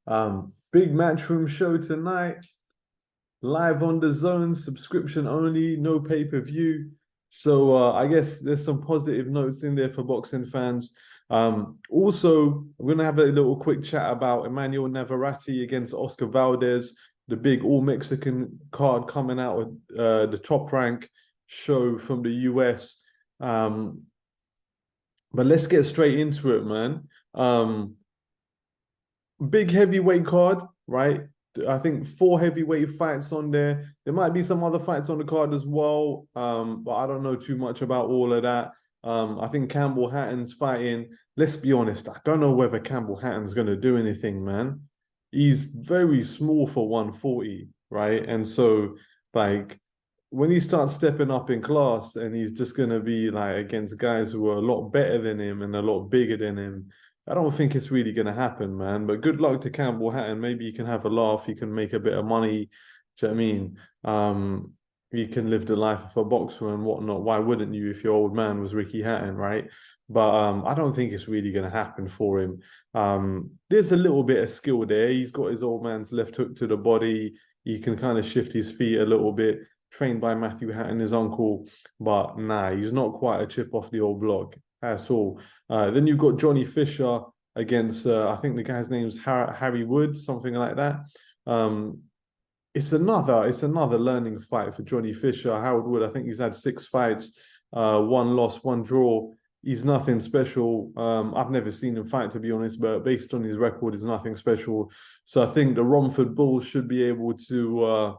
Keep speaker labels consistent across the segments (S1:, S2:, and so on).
S1: Big Matchroom show tonight, live on the zone, subscription only, no pay-per-view. So I guess there's some positive notes in there for boxing fans. Also, we're gonna have a little quick chat about Emmanuel Navarette against Oscar Valdez, the big all-Mexican card coming out with the top rank show from the US. Um, but let's get straight into it, man. Big heavyweight card, right? I think four heavyweight fights on there. There might be some other fights on the card as well, but I don't know too much about all of that. I think Campbell Hatton's fighting. Let's be honest, I don't know whether Campbell Hatton's going to do anything, man. He's very small for 140, right? And so, like, when he starts stepping up in class and he's just going to be like against guys who are a lot better than him and a lot bigger than him, I don't think it's really going to happen, man. But good luck to Campbell Hatton. Maybe you can have a laugh. You can make a bit of money. Do you know what I mean? You can live the life of a boxer and whatnot. Why wouldn't you if your old man was Ricky Hatton, right? But I don't think it's really going to happen for him. There's a little bit of skill there. He's got his old man's left hook to the body. He can kind of shift his feet a little bit, trained by Matthew Hatton, his uncle. But nah, he's not quite a chip off the old block at all. Then you've got Johnny Fisher against, I think the guy's name's Harry Wood, something like that. It's another learning fight for Johnny Fisher. Howard Wood, I think he's had 6 fights, one loss, one draw. He's nothing special. I've never seen him fight, to be honest, but based on his record, he's nothing special. So I think the Romford Bulls should be able to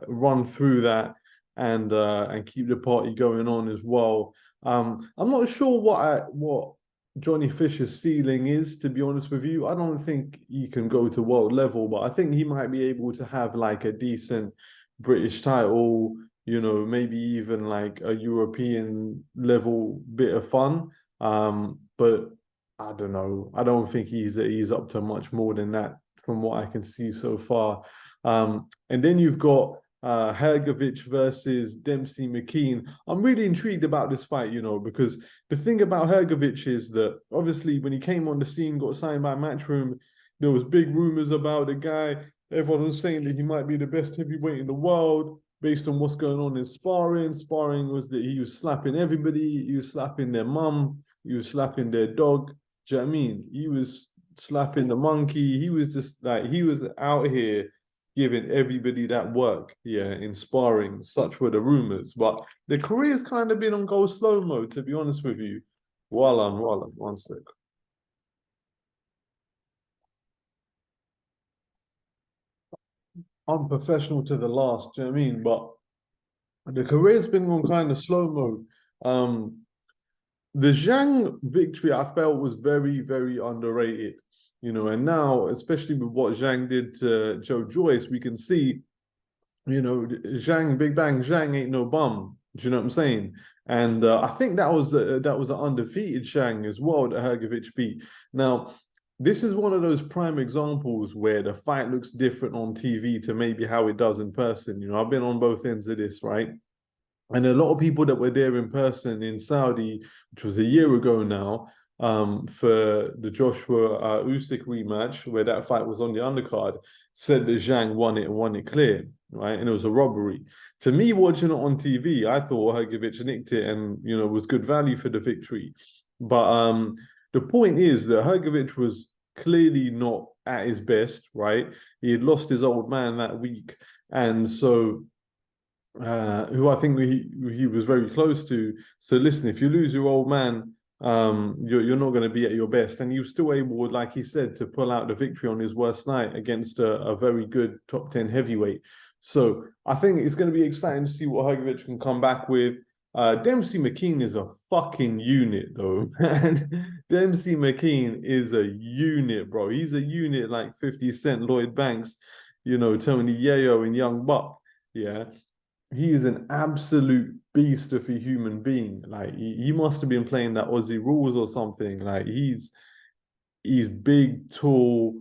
S1: run through that and keep the party going on as well. I'm not sure what Johnny Fisher's ceiling is, to be honest with you. I don't think he can go to world level, but I think he might be able to have like a decent British title, maybe even like a European level bit of fun. But I don't know. I don't think he's up to much more than that from what I can see so far. And then you've got Hrgovic versus Dempsey Mckeen. I'm really intrigued about this fight, because the thing about Hrgovic is that obviously when he came on the scene, got signed by Matchroom, there was big rumors about the guy. Everyone was saying that he might be the best heavyweight in the world based on what's going on in sparring. Sparring was that he was slapping everybody. He was slapping their mum. He was slapping their dog. Do you know what I mean? He was slapping the monkey. He was just like, he was out here giving everybody that work, in sparring. Such were the rumors. But the career's kind of been on go slow mode, to be honest with you. Wallan, one sec. Unprofessional to the last, do you know what I mean? But the career's been on kind of slow mode. The Zhang victory I felt was very, very underrated, and now, especially with what Zhang did to Joe Joyce, we can see, Zhang, Big Bang Zhang ain't no bum. Do you know what I'm saying? And I think that was an undefeated Zhang as well that Hrgovic beat. Now, this is one of those prime examples where the fight looks different on TV to maybe how it does in person. I've been on both ends of this, right? And a lot of people that were there in person in Saudi, which was a year ago now, for the Joshua Usyk rematch, where that fight was on the undercard, said that Zhang won it and won it clear, right? And it was a robbery. To me, watching it on TV, I thought Hrgovic nicked it and was good value for the victory. But the point is that Hrgovic was clearly not at his best, right? He had lost his old man that week, and so who I think he was very close to. So listen, if you lose your old man, you're not going to be at your best. And he was still able, like he said, to pull out the victory on his worst night against a very good top 10 heavyweight. So I think it's going to be exciting to see what Hrgovic can come back with. Dempsey Mckeen is a fucking unit, though, man. Dempsey Mckeen is a unit, bro. He's a unit like 50 Cent, Lloyd Banks, Tony Yayo and Young Buck. Yeah, he is an absolute beast of a human being. Like he must have been playing that Aussie rules or something. Like he's big, tall,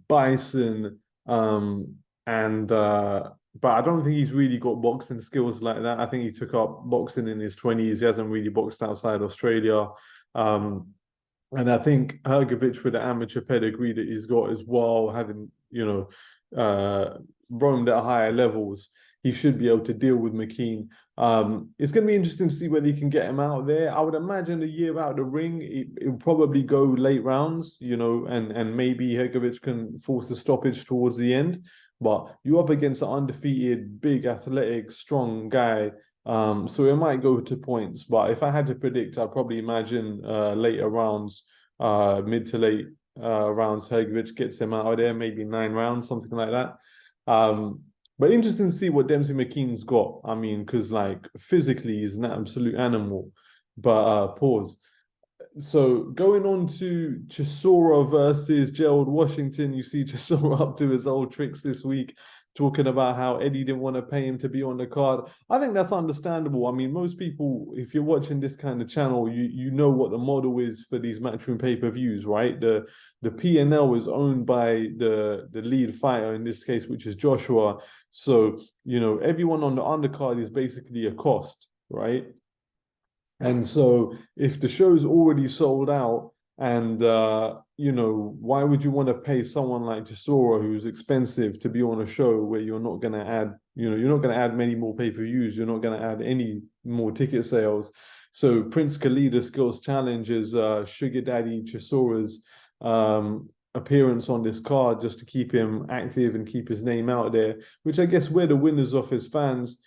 S1: bison, and but I don't think he's really got boxing skills like that. I think he took up boxing in his 20s. He hasn't really boxed outside Australia. And I think Hrgovic, with the amateur pedigree that he's got as well, having, roamed at higher levels, he should be able to deal with Mckeen. It's going to be interesting to see whether he can get him out there. I would imagine a year out of the ring, it'll probably go late rounds, and maybe Hrgovic can force a stoppage towards the end. But you're up against an undefeated, big, athletic, strong guy. So it might go to points. But if I had to predict, I'd probably imagine later rounds, mid to late rounds, Hrgovic gets him out of there, maybe 9 rounds, something like that. But interesting to see what Dempsey Mckeen's got. I mean, because like physically he's an absolute animal. But pause. So going on to Chisora versus Gerald Washington, you see Chisora up to his old tricks this week, talking about how Eddie didn't want to pay him to be on the card. I think that's understandable. I mean, most people, if you're watching this kind of channel, you know what the model is for these Matchroom pay-per-views, right? The P&L is owned by the lead fighter in this case, which is Joshua. So, everyone on the undercard is basically a cost, right? And so if the show's already sold out and, why would you want to pay someone like Chisora, who's expensive, to be on a show where you're not going to add, you're not going to add many more pay-per-views, you're not going to add any more ticket sales. So Prince Khalida Skills Challenge is Sugar Daddy Chisora's appearance on this card just to keep him active and keep his name out there, which I guess we're the winners of his fans.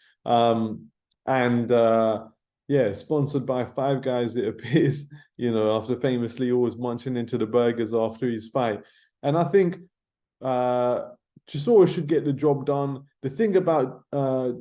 S1: Yeah, sponsored by Five Guys, it appears, after famously always munching into the burgers after his fight. And I think Chisora should get the job done. The thing about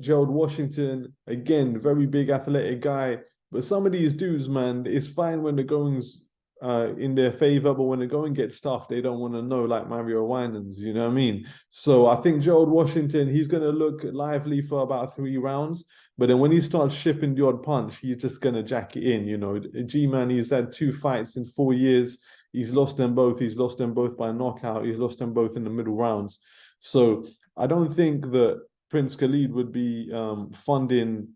S1: Gerald Washington, again, very big athletic guy, but some of these dudes, man, it's fine when the going's in their favor, but when the going gets tough, they don't want to know, like Mario Winans, you know what I mean? So I think Gerald Washington, he's going to look lively for about 3 rounds, but then when he starts shipping the odd punch, he's just going to jack it in, G-Man, he's had 2 fights in 4 years. He's lost them both. He's lost them both by knockout. He's lost them both in the middle rounds. So I don't think that Prince Khalid would be funding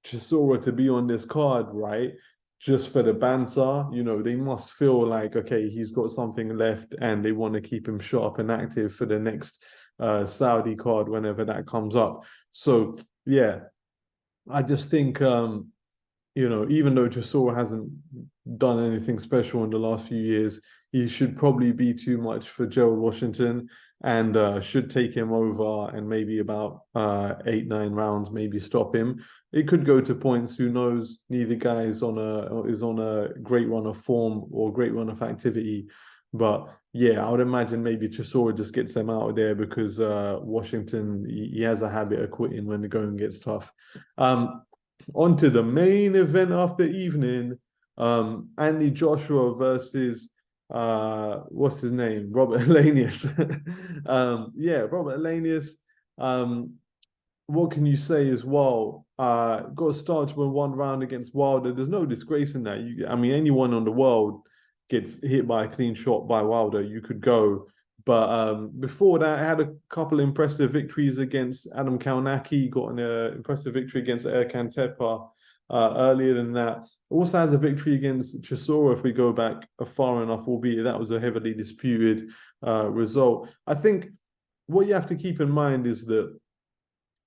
S1: Chisora to be on this card, right? Just for the banter, they must feel like, okay, he's got something left and they want to keep him sharp and active for the next Saudi card whenever that comes up. So, yeah, I just think, even though Chisora hasn't done anything special in the last few years, he should probably be too much for Gerald Washington and should take him over and maybe about 8-9 rounds, maybe stop him. It could go to points. Who knows? Neither guy is on a great run of form or great run of activity. But yeah, I would imagine maybe Chisora just gets them out of there because Washington, he has a habit of quitting when the going gets tough. On to the main event of the evening, Anthony Joshua versus what's his name? Robert Helenius. Robert Helenius. What can you say as well? Got a start with 1 round against Wilder. There's no disgrace in that. Anyone on the world gets hit by a clean shot by Wilder, you could go. But before that, I had a couple impressive victories against Adam Kalnacki, got an impressive victory against Erkan Tepa earlier than that. Also has a victory against Chisora if we go back far enough, albeit that was a heavily disputed result. I think what you have to keep in mind is that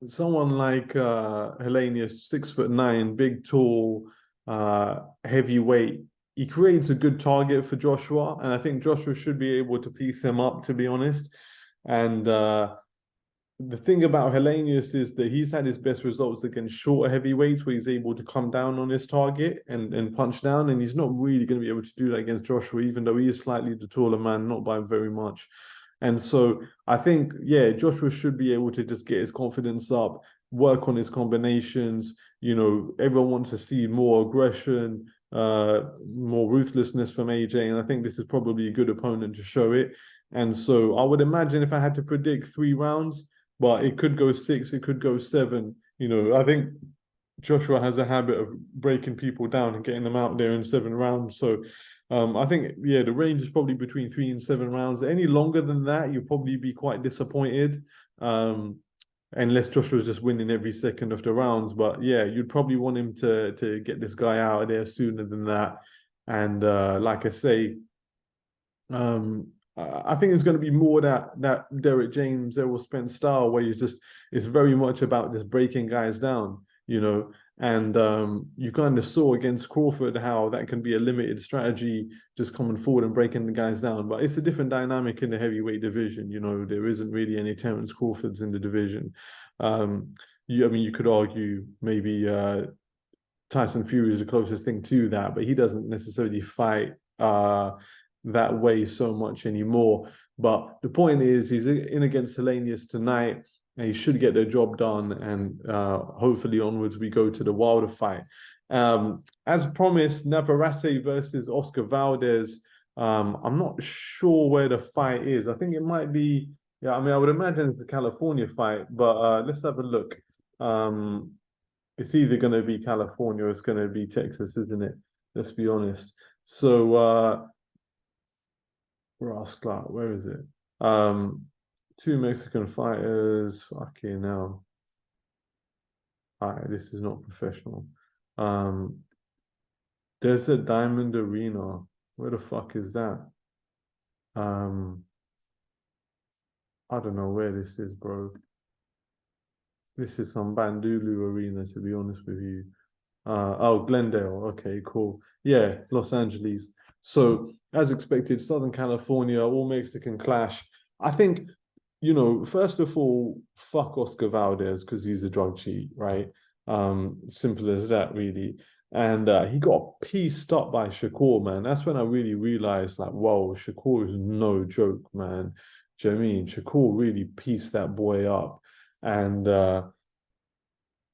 S1: someone like Helenius, 6'9", big, tall, heavyweight, he creates a good target for Joshua, and I think Joshua should be able to piece him up, to be honest. And the thing about Helenius is that he's had his best results against shorter heavyweights where he's able to come down on his target and punch down, and he's not really going to be able to do that against Joshua, even though he is slightly the taller man, not by very much. And so I think, Joshua should be able to just get his confidence up, work on his combinations. Everyone wants to see more aggression, more ruthlessness from AJ, and I think this is probably a good opponent to show it. And so I would imagine if I had to predict 3 rounds, but it could go 6, it could go 7. I think Joshua has a habit of breaking people down and getting them out there in 7 rounds. So I think, the range is probably between 3 and 7 rounds. Any longer than that, you'll probably be quite disappointed, unless Joshua's just winning every second of the rounds. But yeah, you'd probably want him to get this guy out of there sooner than that. And like I say, I think it's going to be more that Derek James, Errol Spence style, where it's very much about just breaking guys down, you know. And you kind of saw against Crawford how that can be a limited strategy, just coming forward and breaking the guys down. But it's a different dynamic in the heavyweight division. You know, there isn't really any Terence Crawfords in the division. I mean, you could argue maybe Tyson Fury is the closest thing to that, but he doesn't necessarily fight that way so much anymore. But the point is, he's in against Helenius tonight, and he should get the job done. And hopefully onwards, we go to the Wilder fight. As promised, Navarette versus Oscar Valdez. I'm not sure where the fight is. I think it might be, yeah, I mean, I would imagine it's a California fight, but let's have a look. It's either going to be California or it's going to be Texas, isn't it? Let's be honest. So, Rascal, where is it? Two Mexican fighters. Fucking hell. All right, this is not professional. There's a Diamond Arena. Where the fuck is that? I don't know where this is, bro. This is some Bandulu arena, to be honest with you. Oh, Glendale. Okay, cool. Yeah, Los Angeles. So, as expected, Southern California, all Mexican clash. I think, you know, first of all, fuck Oscar Valdez because he's a drug cheat, right? Simple as that, really. And he got pieced up by Shakur, man. That's when I really realized, like, whoa, Shakur is no joke, man. Do you know what I mean? Shakur really pieced that boy up. And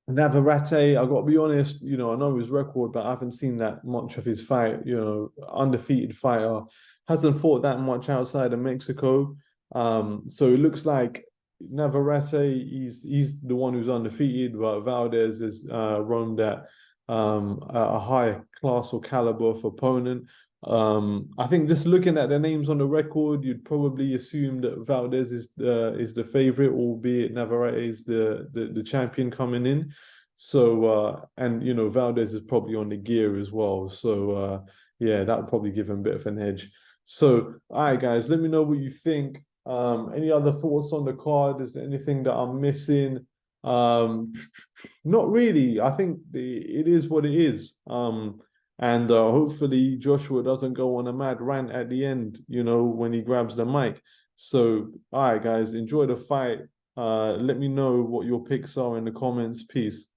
S1: Navarrete, I got to be honest, you know, I know his record, but I haven't seen that much of his fight. You know, undefeated fighter, hasn't fought that much outside of Mexico. So it looks like Navarrete, he's the one who's undefeated, but Valdez is roamed at a high class or caliber of opponent. I think just looking at the names on the record, you'd probably assume that Valdez is the favorite, albeit Navarrete is the champion coming in. So and you know Valdez is probably on the gear as well. So yeah, that would probably give him a bit of an edge. So all right, guys, let me know what you think. Any other thoughts on the card? Is there anything that I'm missing? Not really. I think it is what it is. And hopefully Joshua doesn't go on a mad rant at the end, you know, when he grabs the mic. So, all right, guys, enjoy the fight. Let me know what your picks are in the comments. Peace.